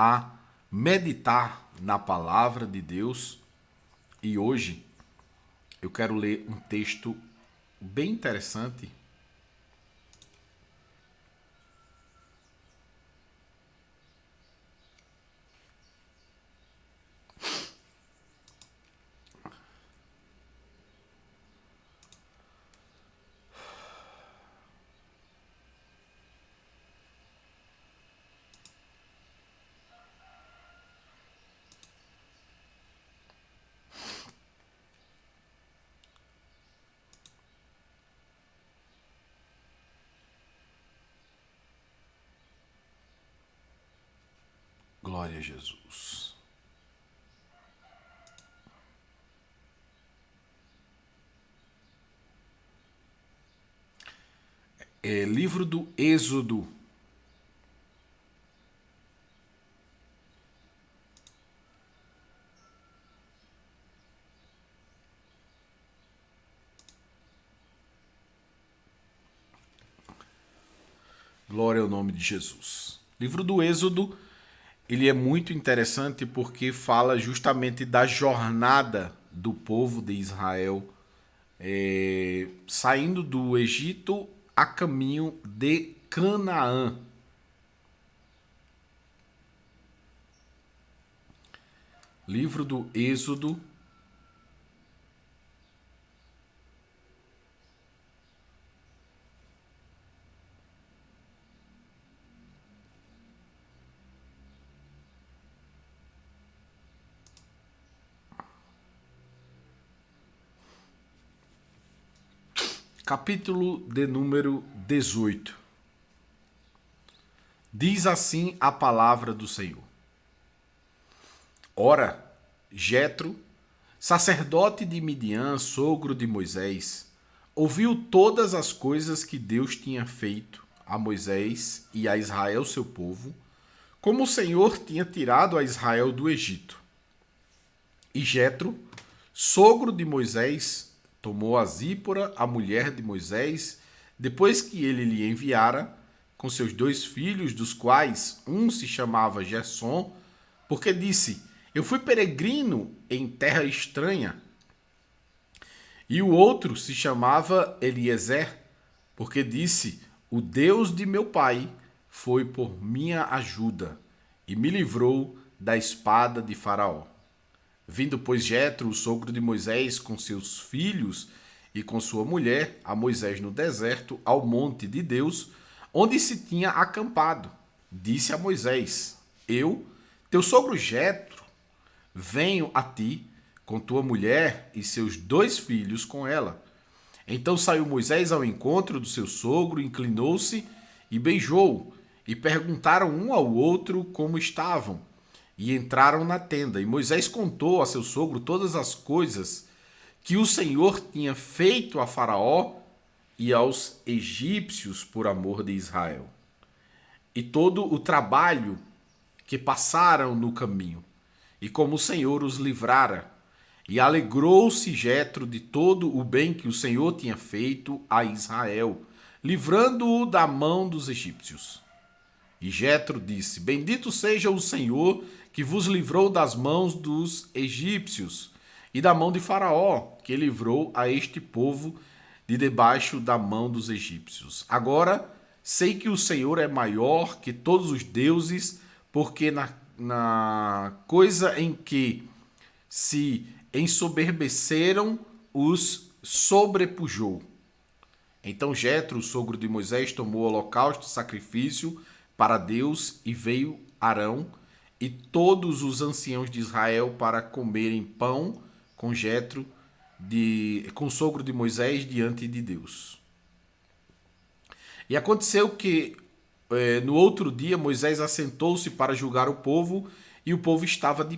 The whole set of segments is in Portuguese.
a meditar na palavra de Deus e hoje eu quero ler um texto bem interessante. Glória a Jesus. Livro do Êxodo. Glória ao nome de Jesus. Livro do Êxodo, ele é muito interessante porque fala justamente da jornada do povo de Israel saindo do Egito a caminho de Canaã. Livro do Êxodo, capítulo de número 18. Diz assim a palavra do Senhor. Ora, Jetro, sacerdote de Midian, sogro de Moisés, ouviu todas as coisas que Deus tinha feito a Moisés e a Israel, seu povo, como o Senhor tinha tirado a Israel do Egito. E Jetro, sogro de Moisés, tomou a Zípora, a mulher de Moisés, depois que ele lhe enviara, com seus 2 filhos, dos quais um se chamava Gersom, porque disse: eu fui peregrino em terra estranha. E o outro se chamava Eliezer, porque disse: o Deus de meu pai foi por minha ajuda e me livrou da espada de Faraó. Vindo, pois, Jetro, o sogro de Moisés, com seus filhos e com sua mulher, a Moisés no deserto, ao monte de Deus, onde se tinha acampado, disse a Moisés: eu, teu sogro Jetro, venho a ti com tua mulher e seus 2 filhos com ela. Então saiu Moisés ao encontro do seu sogro, inclinou-se e beijou-o, e perguntaram um ao outro como estavam. E entraram na tenda, e Moisés contou a seu sogro todas as coisas que o Senhor tinha feito a Faraó e aos egípcios por amor de Israel, e todo o trabalho que passaram no caminho, e como o Senhor os livrara. E alegrou-se Jetro de todo o bem que o Senhor tinha feito a Israel, livrando-o da mão dos egípcios. E Jetro disse: bendito seja o Senhor que vos livrou das mãos dos egípcios e da mão de Faraó, que livrou a este povo de debaixo da mão dos egípcios. Agora sei que o Senhor é maior que todos os deuses, porque na coisa em que se ensoberbeceram, os sobrepujou. Então Jetro, o sogro de Moisés, tomou o holocausto e sacrifício para Deus, e veio Arão e todos os anciãos de Israel para comerem pão com Jetro, com o sogro de Moisés, diante de Deus. E aconteceu que no outro dia Moisés assentou-se para julgar o povo, e o povo estava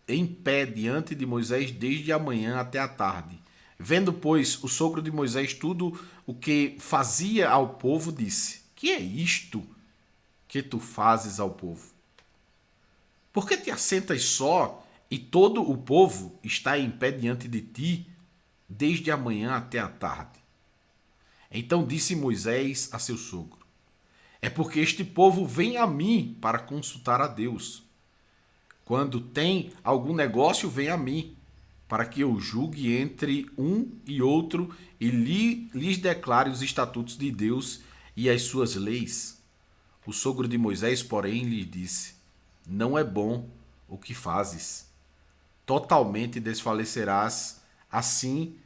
em pé diante de Moisés desde a manhã até a tarde. Vendo, pois, o sogro de Moisés tudo o que fazia ao povo, disse: que é isto que tu fazes ao povo? Por que te assentas só e todo o povo está em pé diante de ti desde a manhã até a tarde? Então disse Moisés a seu sogro: é porque este povo vem a mim para consultar a Deus. Quando tem algum negócio, vem a mim, para que eu julgue entre um e outro e lhes declare os estatutos de Deus e as suas leis. O sogro de Moisés, porém, lhe disse: não é bom o que fazes. Totalmente desfalecerás, assim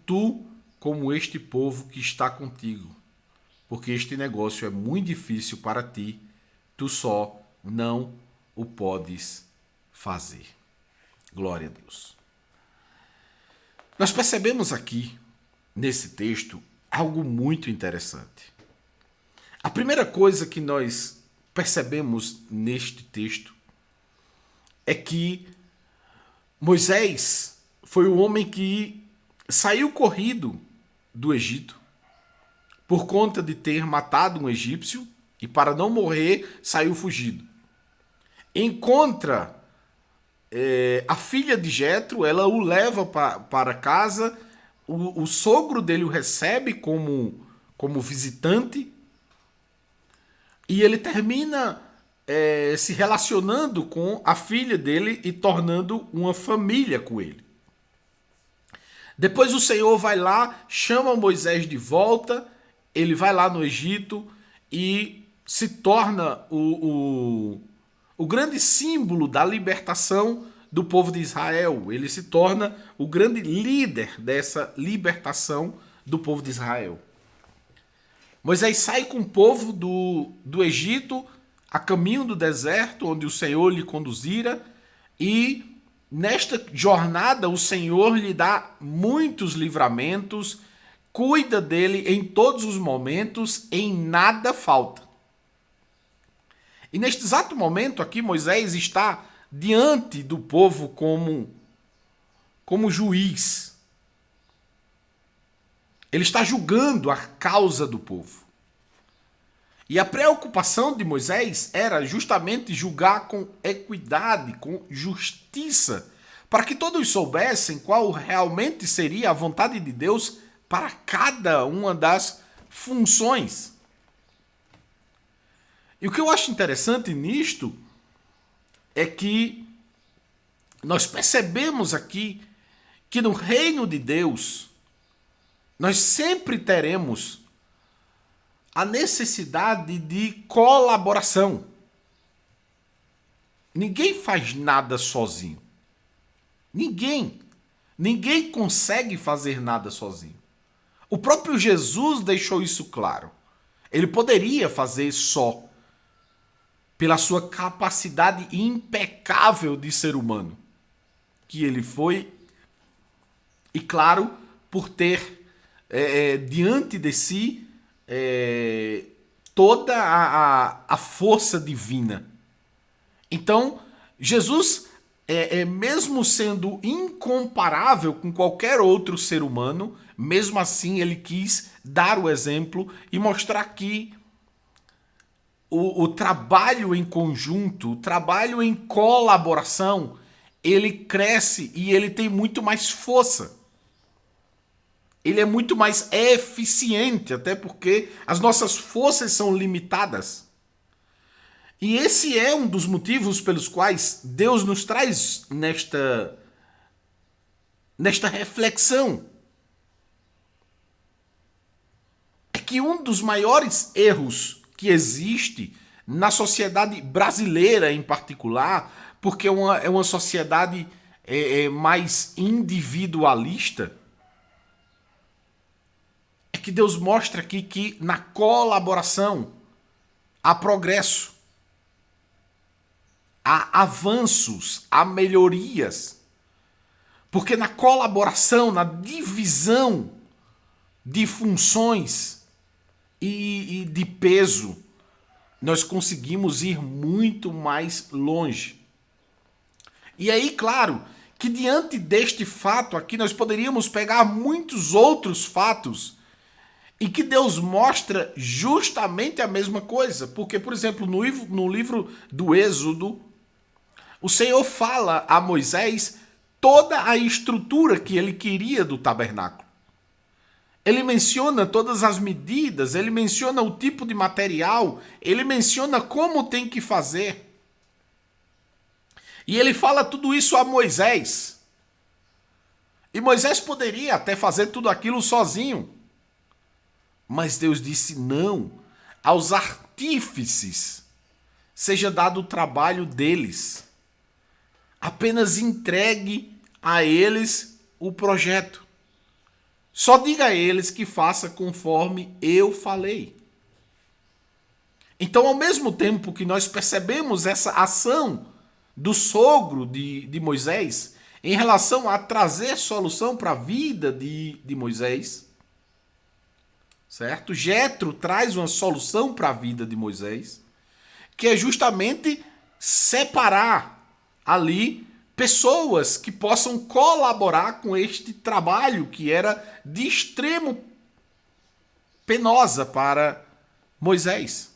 tu como este povo que está contigo, porque este negócio é muito difícil para ti, tu só não o podes fazer. Glória a Deus. Nós percebemos aqui, nesse texto, algo muito interessante. A primeira coisa que nós percebemos neste texto é que Moisés foi o homem que saiu corrido do Egito por conta de ter matado um egípcio e, para não morrer, saiu fugido. Encontra a filha de Jetro, ela o leva para casa, o sogro dele o recebe como visitante e ele termina se relacionando com a filha dele e tornando uma família com ele. Depois o Senhor vai lá, chama Moisés de volta, ele vai lá no Egito e se torna o grande símbolo da libertação do povo de Israel. Ele se torna o grande líder dessa libertação do povo de Israel. Moisés sai com o povo do Egito a caminho do deserto, onde o Senhor lhe conduzira, e nesta jornada o Senhor lhe dá muitos livramentos, cuida dele em todos os momentos, em nada falta. E neste exato momento aqui, Moisés está diante do povo como juiz. Ele está julgando a causa do povo. E a preocupação de Moisés era justamente julgar com equidade, com justiça, para que todos soubessem qual realmente seria a vontade de Deus para cada uma das funções. E o que eu acho interessante nisto é que nós percebemos aqui que no reino de Deus nós sempre teremos a necessidade de colaboração. Ninguém faz nada sozinho. Ninguém consegue fazer nada sozinho. O próprio Jesus deixou isso claro. Ele poderia fazer só, pela sua capacidade impecável de ser humano, que ele foi, e claro, por ter diante de si toda a força divina. Então, Jesus, mesmo sendo incomparável com qualquer outro ser humano, mesmo assim ele quis dar o exemplo e mostrar que o trabalho em conjunto, o trabalho em colaboração, ele cresce e ele tem muito mais força. Ele é muito mais eficiente, até porque as nossas forças são limitadas. E esse é um dos motivos pelos quais Deus nos traz nesta reflexão. É que um dos maiores erros que existe na sociedade brasileira em particular, porque é uma sociedade mais individualista, é que Deus mostra aqui que na colaboração há progresso, há avanços, há melhorias. Porque na colaboração, na divisão de funções e de peso, nós conseguimos ir muito mais longe. E aí, claro, que diante deste fato aqui, nós poderíamos pegar muitos outros fatos e que Deus mostra justamente a mesma coisa. Porque, por exemplo, no livro do Êxodo, o Senhor fala a Moisés toda a estrutura que ele queria do tabernáculo. Ele menciona todas as medidas, ele menciona o tipo de material, ele menciona como tem que fazer. E ele fala tudo isso a Moisés. E Moisés poderia até fazer tudo aquilo sozinho. Mas Deus disse não. Aos artífices seja dado o trabalho deles. Apenas entregue a eles o projeto. Só diga a eles que faça conforme eu falei. Então, ao mesmo tempo que nós percebemos essa ação do sogro de Moisés em relação a trazer solução para a vida de Moisés, certo? Jetro traz uma solução para a vida de Moisés, que é justamente separar ali pessoas que possam colaborar com este trabalho que era de extremo penosa para Moisés.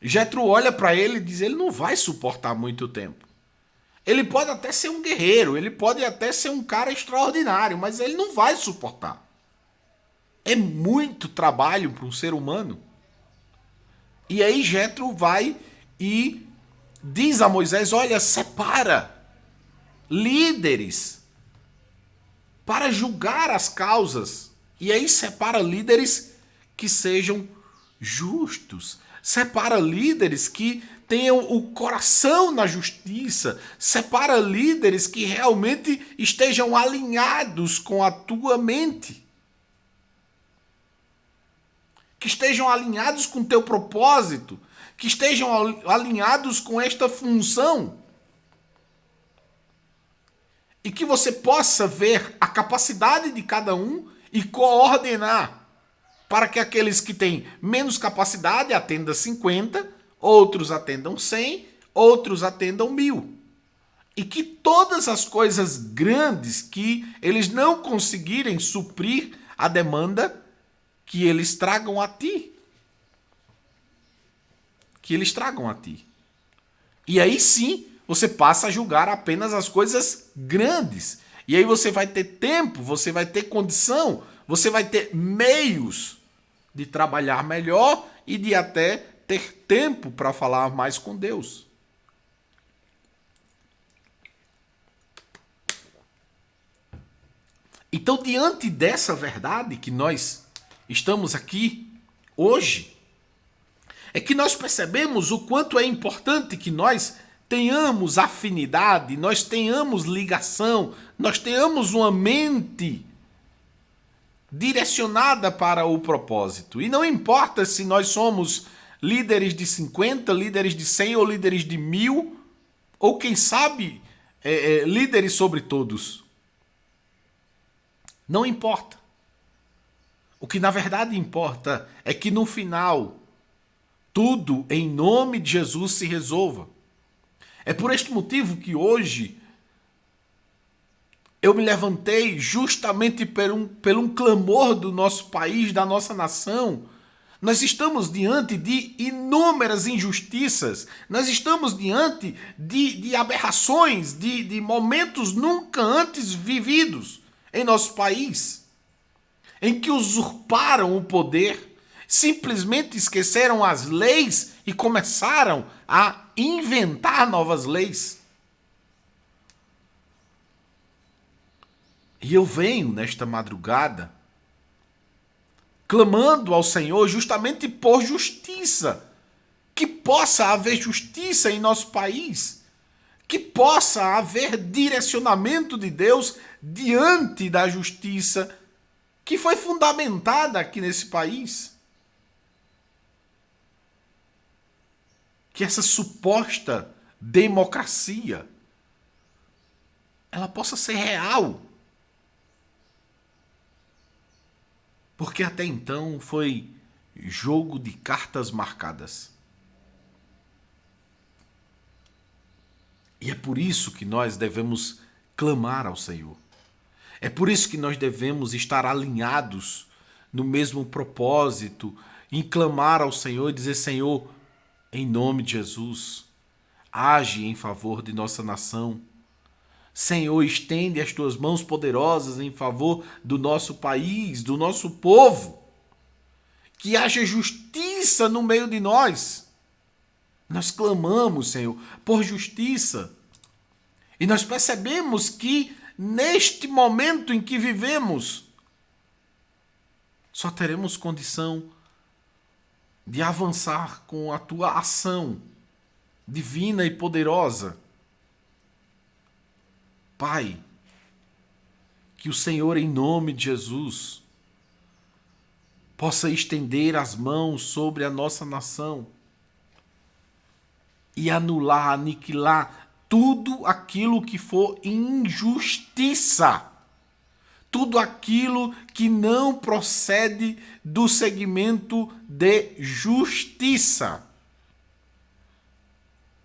Jetro olha para ele e diz: ele não vai suportar muito tempo. Ele pode até ser um guerreiro, ele pode até ser um cara extraordinário, mas ele não vai suportar. É muito trabalho para um ser humano. E aí Jetro vai e diz a Moisés: olha, separa líderes para julgar as causas. E aí separa líderes que sejam justos. Separa líderes que tenham o coração na justiça. Separa líderes que realmente estejam alinhados com a tua mente. Que estejam alinhados com o teu propósito. Que estejam alinhados com esta função. E que você possa ver a capacidade de cada um e coordenar para que aqueles que têm menos capacidade atendam 50, outros atendam 100, outros atendam 1000. E que todas as coisas grandes que eles não conseguirem suprir a demanda, que eles tragam a ti. Que eles tragam a ti. E aí sim, você passa a julgar apenas as coisas grandes. E aí você vai ter tempo, você vai ter condição, você vai ter meios de trabalhar melhor e de até ter tempo para falar mais com Deus. Então, diante dessa verdade que nós estamos aqui hoje, é que nós percebemos o quanto é importante que nós tenhamos afinidade, nós tenhamos ligação, nós tenhamos uma mente direcionada para o propósito. E não importa se nós somos líderes de 50, líderes de 100 ou líderes de 1000, ou quem sabe, líderes sobre todos. Não importa. O que na verdade importa é que no final, tudo em nome de Jesus se resolva. É por este motivo que hoje eu me levantei justamente por um clamor do nosso país, da nossa nação. Nós estamos diante de inúmeras injustiças, nós estamos diante de aberrações, de momentos nunca antes vividos em nosso país, em que usurparam o poder, simplesmente esqueceram as leis e começaram a inventar novas leis. E eu venho nesta madrugada clamando ao Senhor justamente por justiça. Que possa haver justiça em nosso país. Que possa haver direcionamento de Deus diante da justiça que foi fundamentada aqui nesse país. Que essa suposta democracia ela possa ser real. Porque até então foi jogo de cartas marcadas. E é por isso que nós devemos clamar ao Senhor. É por isso que nós devemos estar alinhados no mesmo propósito, em clamar ao Senhor e dizer: Senhor, em nome de Jesus, age em favor de nossa nação. Senhor, estende as tuas mãos poderosas em favor do nosso país, do nosso povo. Que haja justiça no meio de nós. Nós clamamos, Senhor, por justiça. E nós percebemos que neste momento em que vivemos, só teremos condição de avançar com a tua ação divina e poderosa. Pai, que o Senhor, em nome de Jesus, possa estender as mãos sobre a nossa nação e anular, aniquilar tudo aquilo que for injustiça, tudo aquilo que não procede do segmento de justiça.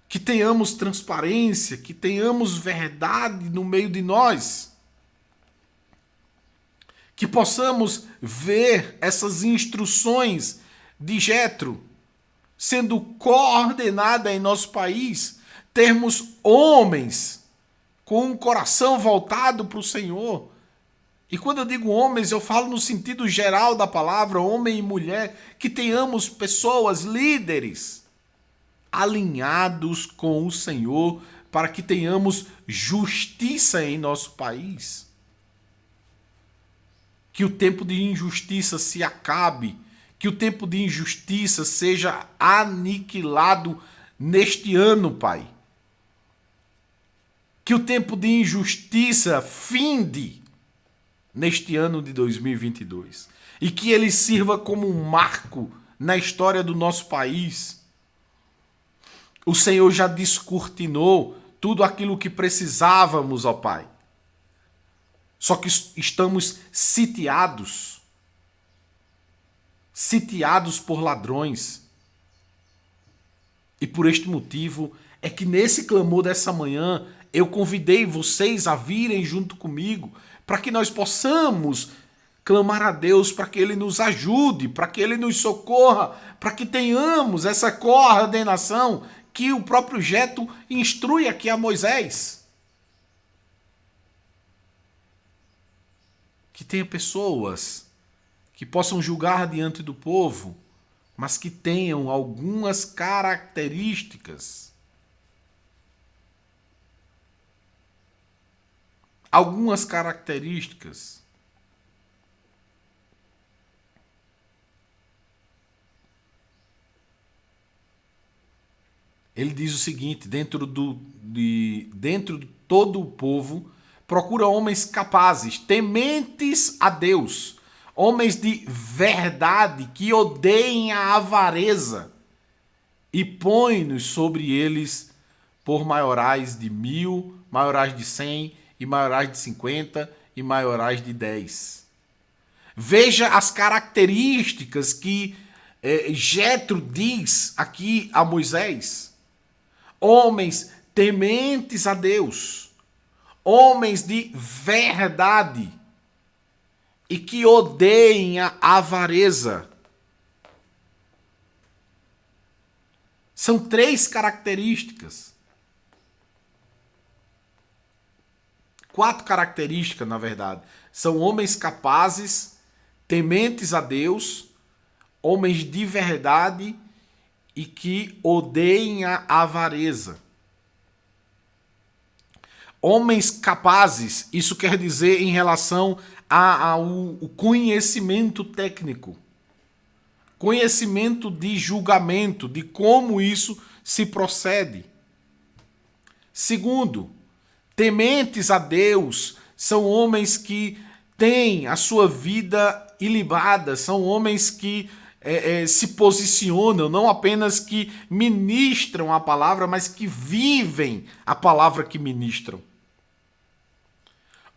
Que tenhamos transparência, que tenhamos verdade no meio de nós. Que possamos ver essas instruções de Jetro sendo coordenada em nosso país, termos homens com um coração voltado para o Senhor. E quando eu digo homens, eu falo no sentido geral da palavra, homem e mulher, que tenhamos pessoas, líderes, alinhados com o Senhor, para que tenhamos justiça em nosso país. Que o tempo de injustiça se acabe, que o tempo de injustiça seja aniquilado neste ano, Pai. Que o tempo de injustiça finde neste ano de 2022 e que ele sirva como um marco na história do nosso país. O Senhor já descortinou tudo aquilo que precisávamos, ó Pai. Só que estamos sitiados por ladrões. E por este motivo é que nesse clamor dessa manhã eu convidei vocês a virem junto comigo para que nós possamos clamar a Deus para que Ele nos ajude, para que Ele nos socorra, para que tenhamos essa coordenação que o próprio Jetro instrui aqui a Moisés. Que tenha pessoas que possam julgar diante do povo, mas que tenham algumas características. Algumas características. Ele diz o seguinte, dentro de todo o povo, procura homens capazes, tementes a Deus, homens de verdade, que odeiem a avareza, e põe-nos sobre eles por maiorais de 1000, maiorais de 100, e maiorais de 50, e maiorais de 10. Veja as características que Jetro diz aqui a Moisés. Homens tementes a Deus, homens de verdade e que odeiem a avareza. São 3 características. 4 características, na verdade. São homens capazes, tementes a Deus, homens de verdade e que odeiem a avareza. Homens capazes, isso quer dizer em relação ao conhecimento técnico. Conhecimento de julgamento, de como isso se procede. Segundo, tementes a Deus são homens que têm a sua vida ilibada, são homens que se posicionam, não apenas que ministram a palavra, mas que vivem a palavra que ministram.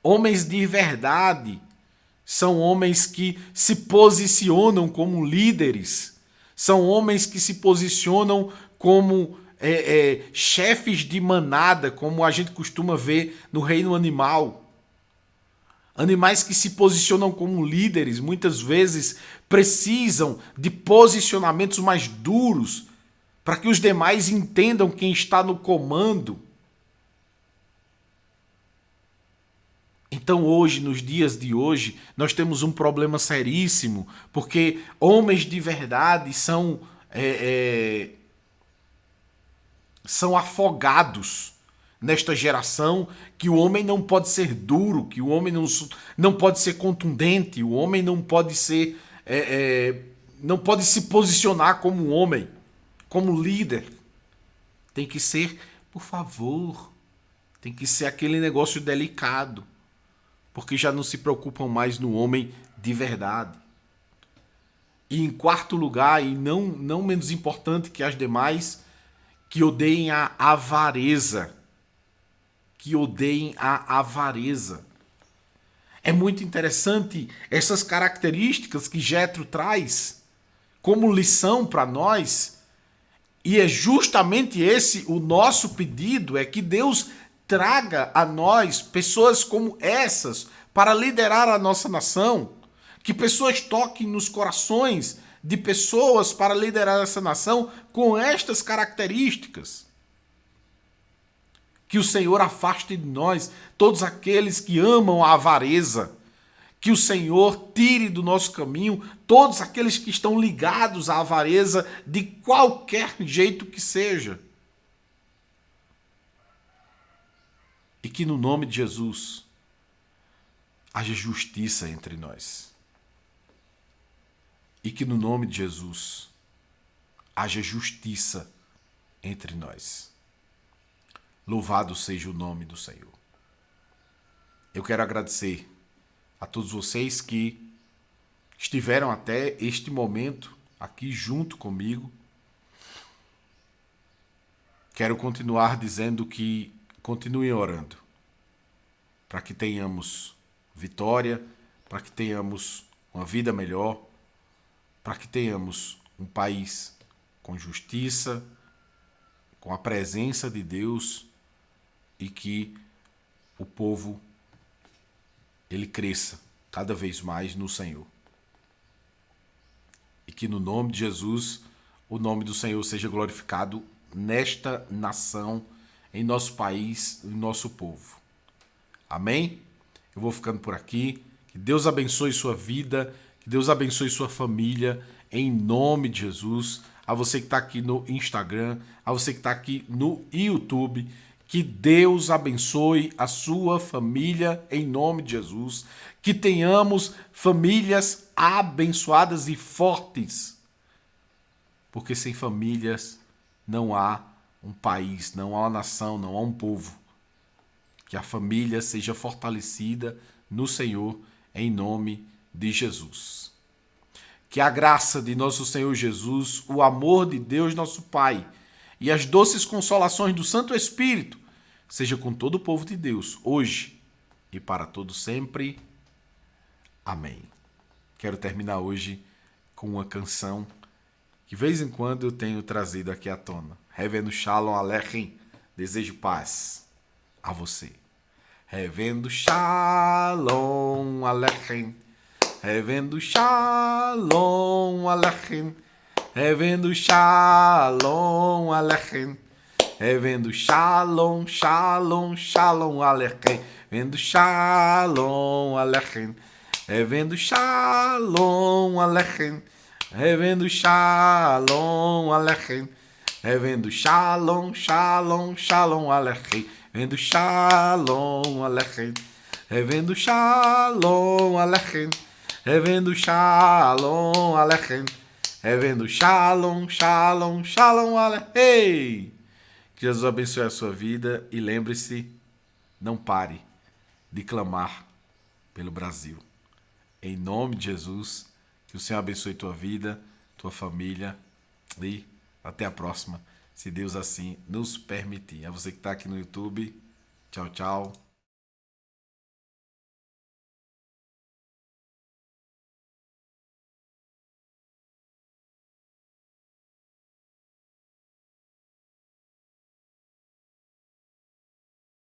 Homens de verdade são homens que se posicionam como líderes, são homens que se posicionam como chefes de manada, como a gente costuma ver no reino animal. Animais que se posicionam como líderes, muitas vezes precisam de posicionamentos mais duros para que os demais entendam quem está no comando. Então hoje, nos dias de hoje, nós temos um problema seríssimo, porque homens de verdade são são afogados nesta geração, que o homem não pode ser duro, que o homem não pode ser contundente, o homem não pode ser não pode se posicionar como um homem, como líder. Tem que ser, por favor, tem que ser aquele negócio delicado, porque já não se preocupam mais no homem de verdade. E em quarto lugar, e não menos importante que as demais, que odeiem a avareza. Que odeiem a avareza. É muito interessante essas características que Jetro traz como lição para nós, e é justamente esse o nosso pedido, é que Deus traga a nós pessoas como essas para liderar a nossa nação, que pessoas toquem nos corações de pessoas para liderar essa nação com estas características. Que o Senhor afaste de nós todos aqueles que amam a avareza. Que o Senhor tire do nosso caminho todos aqueles que estão ligados à avareza de qualquer jeito que seja. E que no nome de Jesus haja justiça entre nós. E que no nome de Jesus haja justiça entre nós. Louvado seja o nome do Senhor. Eu quero agradecer a todos vocês que estiveram até este momento aqui junto comigo. Quero continuar dizendo que continuem orando para que tenhamos vitória, para que tenhamos uma vida melhor, para que tenhamos um país com justiça, com a presença de Deus, e que o povo ele cresça cada vez mais no Senhor. E que no nome de Jesus, o nome do Senhor seja glorificado nesta nação, em nosso país, em nosso povo. Amém? Eu vou ficando por aqui. Que Deus abençoe sua vida, que Deus abençoe sua família, em nome de Jesus. A você que está aqui no Instagram, a você que está aqui no YouTube, que Deus abençoe a sua família em nome de Jesus. Que tenhamos famílias abençoadas e fortes. Porque sem famílias não há um país, não há uma nação, não há um povo. Que a família seja fortalecida no Senhor em nome de Jesus. Que a graça de nosso Senhor Jesus, o amor de Deus nosso Pai e as doces consolações do Santo Espírito seja com todo o povo de Deus, hoje e para todo sempre. Amém. Quero terminar hoje com uma canção que de vez em quando eu tenho trazido aqui à tona. Revendo Shalom Aleichem, desejo paz a você. Revendo Shalom Aleichem, revendo Shalom Aleichem, revendo Shalom Aleichem, revendo Shalom, Shalom, Shalom Aleichem, revendo Shalom Aleichem, revendo Shalom Aleichem, revendo Shalom Aleichem, revendo Shalom, Shalom, Shalom Aleichem, revendo Shalom Aleichem, revendo Shalom Aleichem, revendo Shalom Aleichem, revendo Shalom, Shalom, Shalom Aleichem. Que Jesus abençoe a sua vida e lembre-se, não pare de clamar pelo Brasil. Em nome de Jesus, que o Senhor abençoe tua vida, tua família e até a próxima, se Deus assim nos permitir. A você que está aqui no YouTube, tchau, tchau.